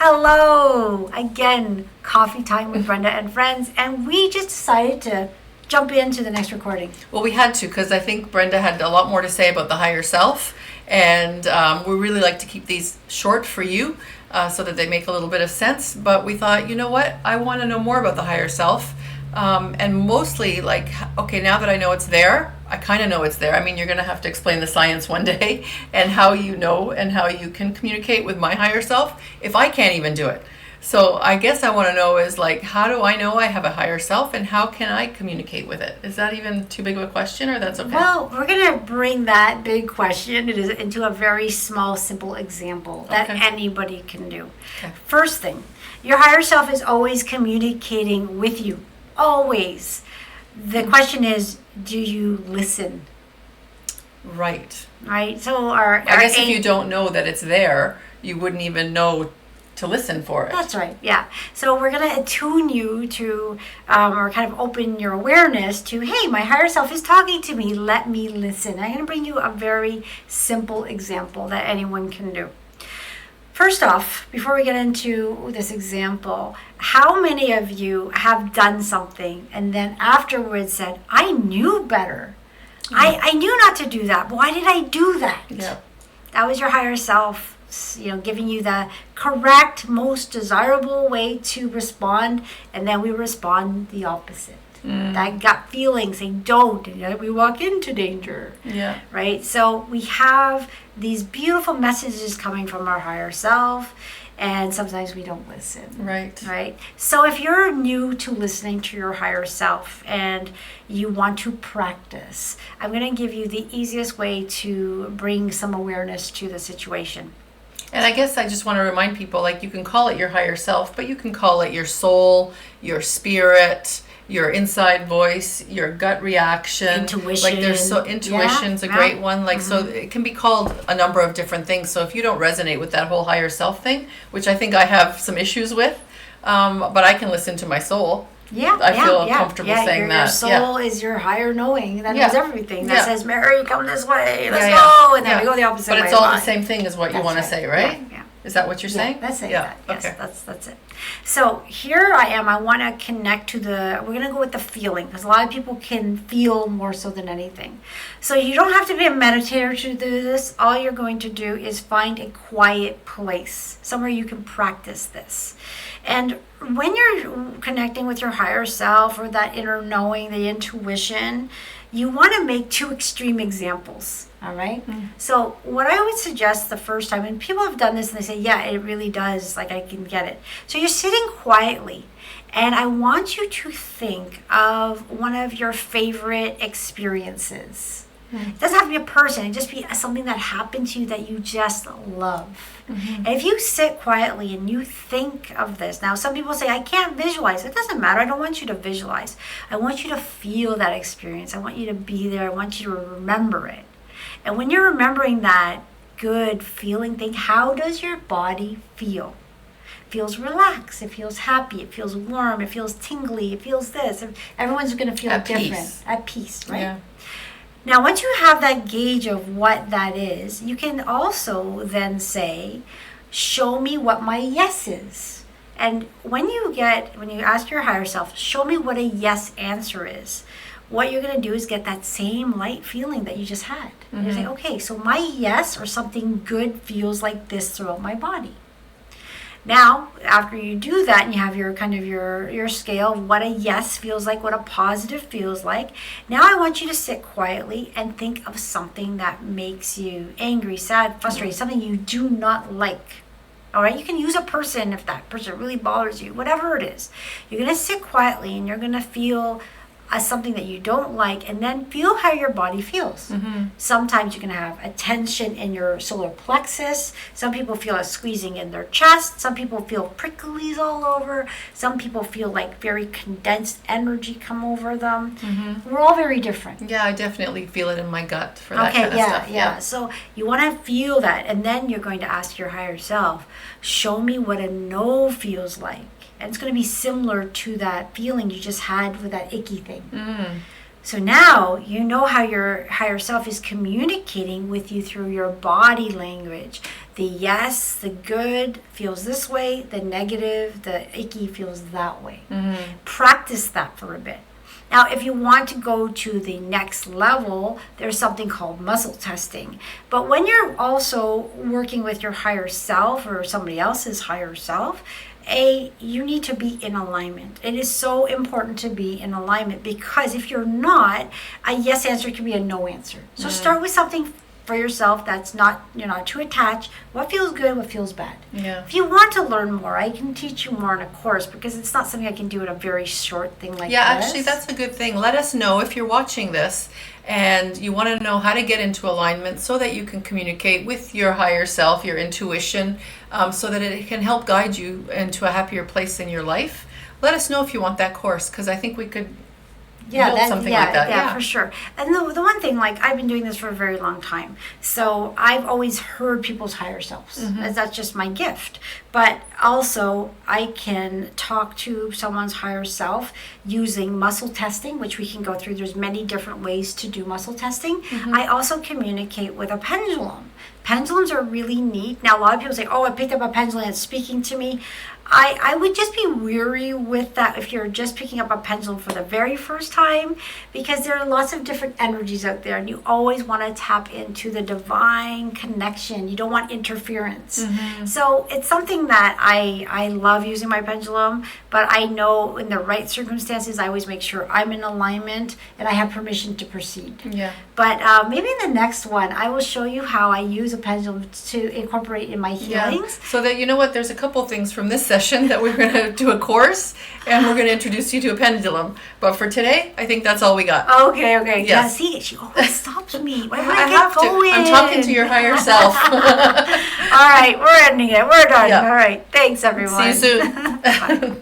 Hello! Again, coffee time with Brenda and Friends, and we just decided to jump into the next recording. Well, we had to because I think Brenda had a lot more to say about the higher self, and we really like to keep these short for you so that they make a little bit of sense. But we thought, you know what? I want to know more about the higher self. And mostly okay, now that I know it's there, I kind of know it's there. I mean, you're going to have to explain the science one day and how you know and how you can communicate with my higher self if I can't even do it. So I guess I want to know is how do I know I have a higher self and how can I communicate with it? Is that even too big of a question or that's okay? Well, we're going to bring that big question into a very small, simple example that anybody can do. Okay. First thing, your higher self is always communicating with you. Always. The question is, do you listen? Right. So I guess if you don't know that it's there, you wouldn't even know to listen for it. That's right, yeah. So we're going to attune you to, or kind of open your awareness to, hey, my higher self is talking to me. Let me listen. I'm going to bring you a very simple example that anyone can do. First off, before we get into this example, how many of you have done something and then afterwards said, I knew better. Yeah. I knew not to do that. Why did I do that? Yeah. That was your higher self, giving you the correct, most desirable way to respond, and then we respond the opposite. That gut feeling saying don't, and we walk into danger. Yeah. Right? So we have these beautiful messages coming from our higher self, and sometimes we don't listen. Right. So if you're new to listening to your higher self and you want to practice, I'm going to give you the easiest way to bring some awareness to the situation. And I guess I just want to remind people, you can call it your higher self, but you can call it your soul, your spirit, your inside voice, your gut reaction. Intuition. Intuition's a great one. So it can be called a number of different things. So if you don't resonate with that whole higher self thing, which I think I have some issues with, but I can listen to my soul. I feel comfortable saying that. Your soul is your higher knowing that knows everything. That says, Mary, come this way. Let's go. And then we go the opposite way. But it's all the same thing as what you want to say, right? Yeah. Is that what you're saying? That's saying that. Yes, okay. That's it. So here I am. I want to connect to we're going to go with the feeling because a lot of people can feel more so than anything. So you don't have to be a meditator to do this. All you're going to do is find a quiet place, somewhere you can practice this. And when you're connecting with your higher self or that inner knowing, the intuition, you want to make two extreme examples. All right. So what I would suggest the first time, and people have done this and they say, yeah, it really does. I can get it. So you're sitting quietly and I want you to think of one of your favorite experiences. It doesn't have to be a person. It just be something that happened to you that you just love. And if you sit quietly and you think of this, now some people say, I can't visualize. It doesn't matter. I don't want you to visualize. I want you to feel that experience. I want you to be there. I want you to remember it. And when you're remembering that good feeling thing, how does your body feel? It feels relaxed. It feels happy. It feels warm. It feels tingly. It feels this. Everyone's going to feel different. At peace, right? Yeah. Now, once you have that gauge of what that is, you can also then say, show me what my yes is. And when you ask your higher self, show me what a yes answer is, what you're going to do is get that same light feeling that you just had. You're saying, okay, so my yes or something good feels like this throughout my body. Now, after you do that and you have your kind of your scale of what a yes feels like, what a positive feels like, now I want you to sit quietly and think of something that makes you angry, sad, frustrated, something you do not like. All right, you can use a person if that person really bothers you, whatever it is. You're going to sit quietly and you're going to feel something that you don't like, and then feel how your body feels. Sometimes you can have a tension in your solar plexus. Some people feel a squeezing in their chest. Some people feel pricklies all over. Some people feel like very condensed energy come over them. We're all very different. Yeah, I definitely feel it in my gut for that kind of stuff. Yeah. So you want to feel that, and then you're going to ask your higher self, show me what a no feels like. And it's going to be similar to that feeling you just had with that icky thing. So now you know how your higher self is communicating with you through your body language, The yes, the good feels this way, the negative, the icky feels that way. Practice that for a bit. Now, if you want to go to the next level, there's something called muscle testing. But when you're also working with your higher self or somebody else's higher self, you need to be in alignment. It is so important to be in alignment, because if you're not, a yes answer can be a no answer. So start with something for yourself that's not, you're not too attached. What feels good, what feels bad. Yeah. If you want to learn more, I can teach you more in a course, because it's not something I can do in a very short thing like this. Yeah, actually, that's a good thing. Let us know if you're watching this and you want to know how to get into alignment so that you can communicate with your higher self, your intuition, so that it can help guide you into a happier place in your life. Let us know if you want that course, because I think we could build something like that. Yeah, for sure. And the one thing, like, I've been doing this for a very long time, so I've always heard people's higher selves. That's just my gift. But also, I can talk to someone's higher self using muscle testing, which we can go through. There's many different ways to do muscle testing. I also communicate with a pendulum. Pendulums are really neat. Now, a lot of people say, oh, I picked up a pendulum and it's speaking to me. I would just be weary with that if you're just picking up a pendulum for the very first time, because there are lots of different energies out there, and you always want to tap into the divine connection. You don't want interference. So it's something that I love using my pendulum, but I know in the right circumstances, I always make sure I'm in alignment and I have permission to proceed. Yeah. But maybe in the next one, I will show you how I use a pendulum to incorporate in my healings. So that, you know what, there's a couple things from this session that we're going to do a course, and we're going to introduce you to a pendulum. But for today, I think that's all we got. Okay. Yes. Yeah, see, she always stops me. Why would I have get going? to. I'm talking to your higher self. All right, we're ending it. We're done. Yeah. All right. Thanks, everyone. See you soon. Bye.